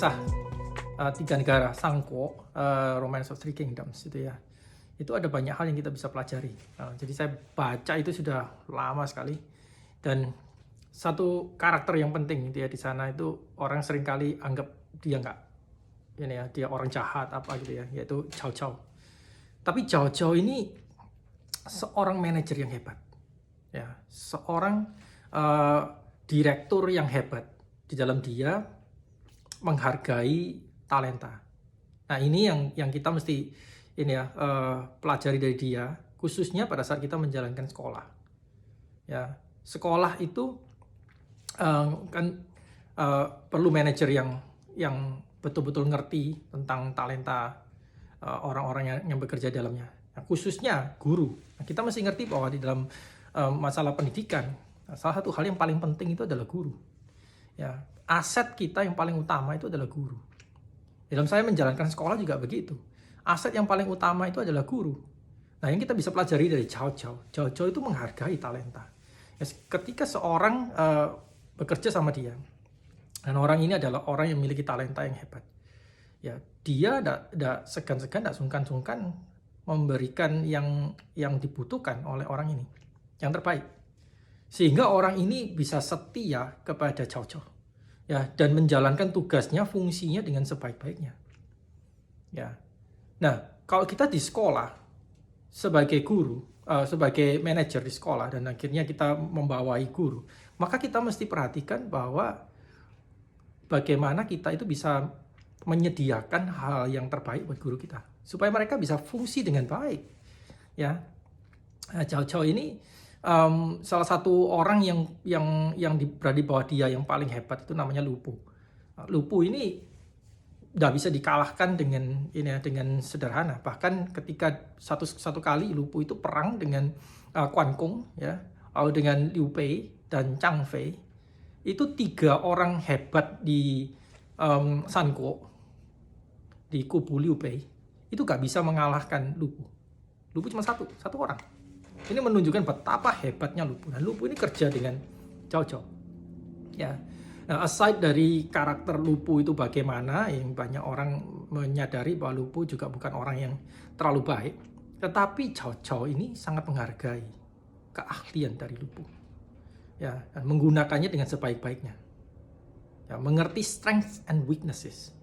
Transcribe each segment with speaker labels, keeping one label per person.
Speaker 1: kisah tiga negara Sangko, Romance of Three Kingdoms itu ya, itu ada banyak hal yang kita bisa pelajari. Jadi saya baca itu sudah lama sekali, dan satu karakter yang penting dia di sana itu orang seringkali anggap dia nggak ini ya, dia orang jahat apa gitu ya, yaitu Cao Cao. Tapi Cao Cao ini seorang manajer yang hebat, ya, seorang direktur yang hebat. Di dalam dia menghargai talenta. Nah ini yang kita mesti ini ya pelajari dari dia, khususnya pada saat kita menjalankan sekolah. Ya, sekolah itu kan perlu manajer yang betul-betul ngerti tentang talenta orang-orang yang bekerja di dalamnya. Nah, khususnya guru. Nah, kita mesti ngerti bahwa di dalam masalah pendidikan, salah satu hal yang paling penting itu adalah guru. Ya, aset kita yang paling utama itu adalah guru. Dalam saya menjalankan sekolah juga begitu. Aset yang paling utama itu adalah guru. Nah, yang kita bisa pelajari dari Cao Cao. Cao Cao itu menghargai talenta. Ya, ketika seorang bekerja sama dia, dan orang ini adalah orang yang memiliki talenta yang hebat, ya, dia tidak segan-segan, tidak sungkan-sungkan memberikan yang dibutuhkan oleh orang ini, yang terbaik. Sehingga orang ini bisa setia kepada Cao Cao, ya, dan menjalankan tugasnya, fungsinya dengan sebaik-baiknya. Ya. Nah, kalau kita di sekolah sebagai guru, sebagai manajer di sekolah, dan akhirnya kita membawai guru, maka kita mesti perhatikan bahwa bagaimana kita itu bisa menyediakan hal yang terbaik buat guru kita, supaya mereka bisa fungsi dengan baik. Ya, Cao Cao ini salah satu orang yang berada di bawah dia yang paling hebat itu namanya Lu Bu. Lu Bu ini tidak bisa dikalahkan dengan sederhana. Bahkan ketika satu kali Lu Bu itu perang dengan Quan Gong, ya, lalu dengan Liu Bei dan Zhang Fei, itu 3 orang hebat di Sanko, di kubu Liu Bei, itu gak bisa mengalahkan Lu Bu. Lu Bu cuma satu orang. Ini menunjukkan betapa hebatnya Lu Bu. Nah, Lu Bu ini kerja dengan Cao Cao. Ya. Nah, aside dari karakter Lu Bu itu bagaimana, yang banyak orang menyadari bahwa Lu Bu juga bukan orang yang terlalu baik, tetapi Cao Cao ini sangat menghargai keahlian dari Lu Bu. Ya, dan menggunakannya dengan sebaik-baiknya. Ya, mengerti strengths and weaknesses.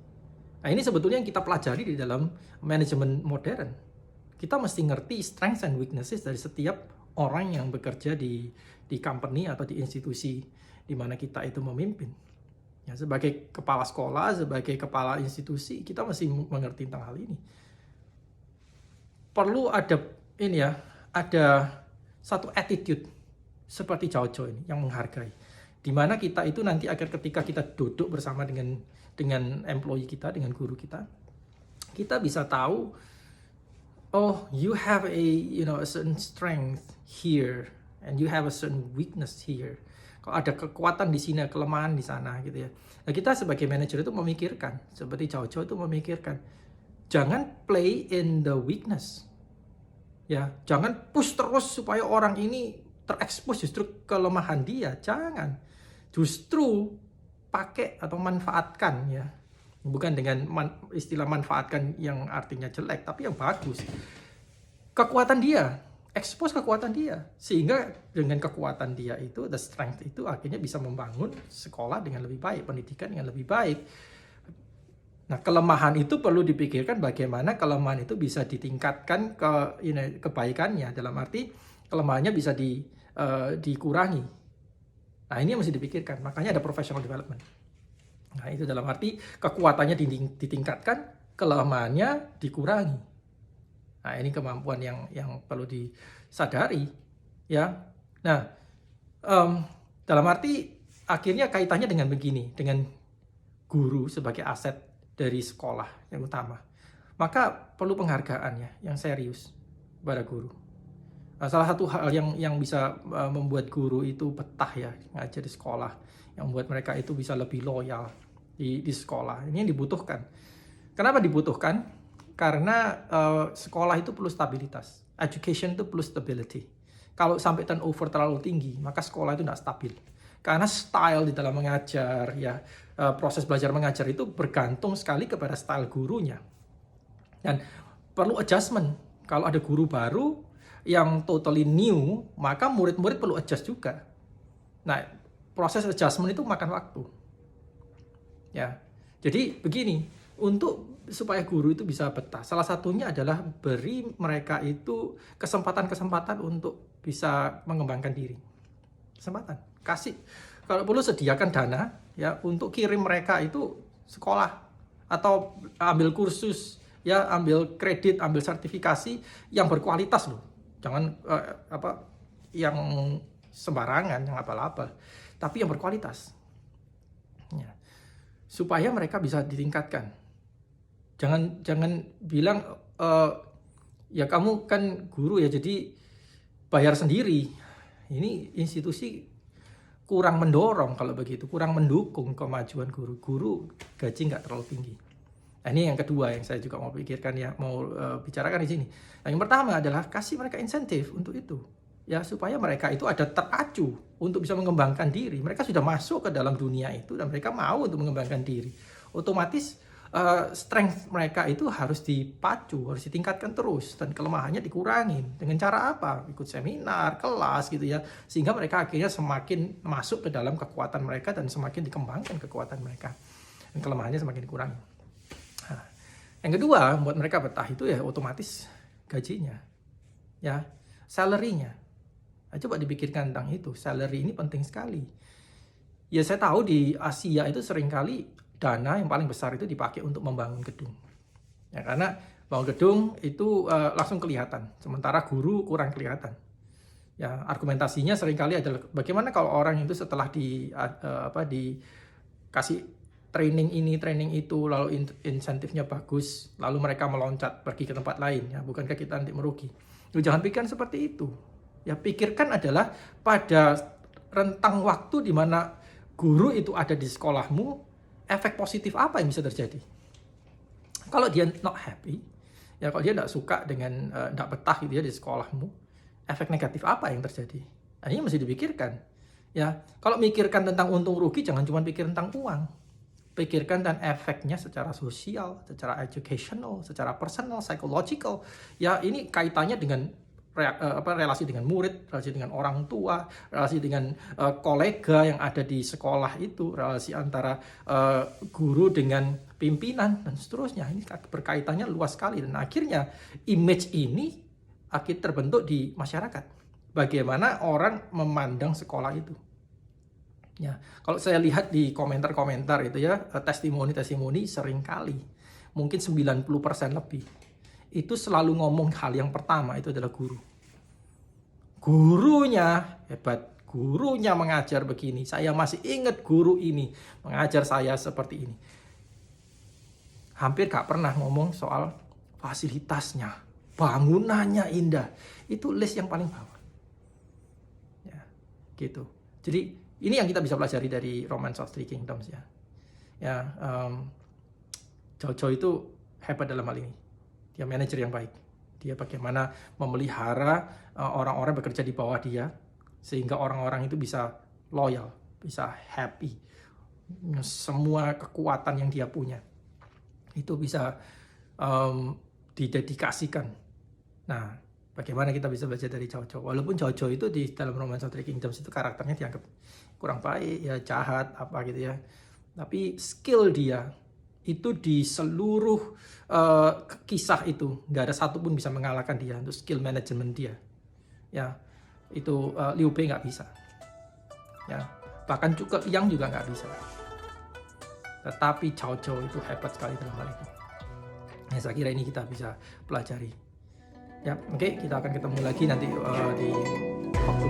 Speaker 1: Nah, ini sebetulnya yang kita pelajari di dalam manajemen modern. Kita mesti ngerti strengths and weaknesses dari setiap orang yang bekerja di company atau di institusi di mana kita itu memimpin. Ya, sebagai kepala sekolah, sebagai kepala institusi, kita mesti mengerti tentang hal ini. Perlu ada ada satu attitude seperti Cao Cao ini yang menghargai. Di mana kita itu nanti ketika kita duduk bersama dengan employee kita, dengan guru kita, kita bisa tahu, oh, you have a certain strength here and you have a certain weakness here. Kalau ada kekuatan di sini, kelemahan di sana gitu ya. Nah, kita sebagai manajer itu memikirkan, seperti Cao Cao itu memikirkan, jangan play in the weakness. Ya, jangan push terus supaya orang ini terekspos justru kelemahan dia. Jangan. Justru pakai atau manfaatkan, ya. Bukan dengan istilah manfaatkan yang artinya jelek, tapi yang bagus. Kekuatan dia, expose kekuatan dia. Sehingga dengan kekuatan dia itu, the strength itu akhirnya bisa membangun sekolah dengan lebih baik, pendidikan dengan lebih baik. Nah, kelemahan itu perlu dipikirkan bagaimana kelemahan itu bisa ditingkatkan kebaikannya. Dalam arti kelemahannya bisa dikurangi. Nah, ini yang mesti dipikirkan. Makanya ada professional development. Nah, itu dalam arti kekuatannya ditingkatkan, kelemahannya dikurangi. Nah, ini kemampuan yang perlu disadari, ya. Nah, dalam arti akhirnya kaitannya dengan begini, dengan guru sebagai aset dari sekolah yang utama. Maka perlu penghargaannya yang serius pada guru. Nah, salah satu hal yang bisa membuat guru itu betah ya ngajar di sekolah, yang membuat mereka itu bisa lebih loyal di sekolah. Ini yang dibutuhkan. Kenapa dibutuhkan? Karena sekolah itu perlu stabilitas. Education itu perlu stability. Kalau sampai turnover terlalu tinggi, maka sekolah itu tidak stabil. Karena style di dalam mengajar, ya, proses belajar mengajar itu bergantung sekali kepada style gurunya. Dan perlu adjustment. Kalau ada guru baru yang totally new, maka murid-murid perlu adjust juga. Nah, proses adjustment itu makan waktu. Ya. Jadi begini, supaya guru itu bisa betah, salah satunya adalah beri mereka itu kesempatan-kesempatan untuk bisa mengembangkan diri. Kesempatan, kasih, kalau perlu sediakan dana ya untuk kirim mereka itu sekolah atau ambil kursus, ya, ambil kredit, ambil sertifikasi yang berkualitas loh. Jangan yang sembarangan, yang abal-abal, tapi yang berkualitas. Ya. Supaya mereka bisa ditingkatkan. Jangan bilang ya kamu kan guru ya jadi bayar sendiri. Ini institusi kurang mendorong kalau begitu, kurang mendukung kemajuan guru. Guru gaji nggak terlalu tinggi. Nah, ini yang kedua yang saya juga mau pikirkan ya, mau bicarakan di sini. Nah, yang pertama adalah kasih mereka insentif untuk itu. Ya, supaya mereka itu ada teracu untuk bisa mengembangkan diri. Mereka sudah masuk ke dalam dunia itu dan mereka mau untuk mengembangkan diri. Otomatis strength mereka itu harus dipacu, harus ditingkatkan terus, dan kelemahannya dikurangin. Dengan cara apa? Ikut seminar, kelas gitu ya, sehingga mereka akhirnya semakin masuk ke dalam kekuatan mereka dan semakin dikembangkan kekuatan mereka, dan kelemahannya semakin dikurangi. Nah, yang kedua, buat mereka betah itu ya otomatis gajinya, ya, salary-nya. Nah, coba dipikirkan tentang itu. Salary ini penting sekali. Ya, saya tahu di Asia itu seringkali dana yang paling besar itu dipakai untuk membangun gedung. Ya, karena bangun gedung itu langsung kelihatan, sementara guru kurang kelihatan. Ya, argumentasinya seringkali adalah bagaimana kalau orang itu setelah dikasih training ini, training itu, lalu insentifnya bagus, lalu mereka meloncat pergi ke tempat lain, ya, bukankah kita nanti merugi? Jangan pikirkan seperti itu. Ya, pikirkan adalah pada rentang waktu di mana guru itu ada di sekolahmu, efek positif apa yang bisa terjadi? Kalau dia not happy, ya, kalau dia tidak suka dengan, tidak betah gitu ya di sekolahmu, efek negatif apa yang terjadi? Nah, ini mesti dipikirkan. Ya, kalau mikirkan tentang untung rugi, jangan cuma pikir tentang uang. Pikirkan dan efeknya secara sosial, secara educational, secara personal, psychological. Ya, ini kaitannya dengan relasi dengan murid, relasi dengan orang tua, relasi dengan kolega yang ada di sekolah itu, relasi antara guru dengan pimpinan, dan seterusnya. Ini berkaitannya luas sekali, dan akhirnya image ini akhirnya terbentuk di masyarakat. Bagaimana orang memandang sekolah itu. Ya, kalau saya lihat di komentar-komentar itu ya, testimoni-testimoni seringkali, mungkin 90% lebih, itu selalu ngomong hal yang pertama itu adalah guru. Gurunya hebat, gurunya mengajar begini, saya masih ingat guru ini mengajar saya seperti ini. Hampir gak pernah ngomong soal fasilitasnya, bangunannya indah. Itu list yang paling bawah. Ya, gitu. Jadi ini yang kita bisa pelajari dari Romance of Three Kingdoms ya. Ya, Cao Cao itu hebat dalam hal ini. Dia manajer yang baik. Dia bagaimana memelihara orang-orang bekerja di bawah dia, sehingga orang-orang itu bisa loyal, bisa happy. Semua kekuatan yang dia punya itu bisa didedikasikan. Nah, bagaimana kita bisa belajar dari Cao Cao? Walaupun Cao Cao itu di dalam Romance of Three Kingdoms itu karakternya dianggap kurang baik, ya, jahat, apa gitu ya. Tapi skill dia itu di seluruh kisah itu nggak ada satupun bisa mengalahkan dia untuk skill management dia. Ya, itu Liu Bei nggak bisa. Ya, bahkan juga Yang juga nggak bisa. Tetapi Cao Cao itu hebat sekali dalam hal itu. Nah, saya kira ini kita bisa pelajari. Ya, oke, kita akan ketemu lagi nanti di waktu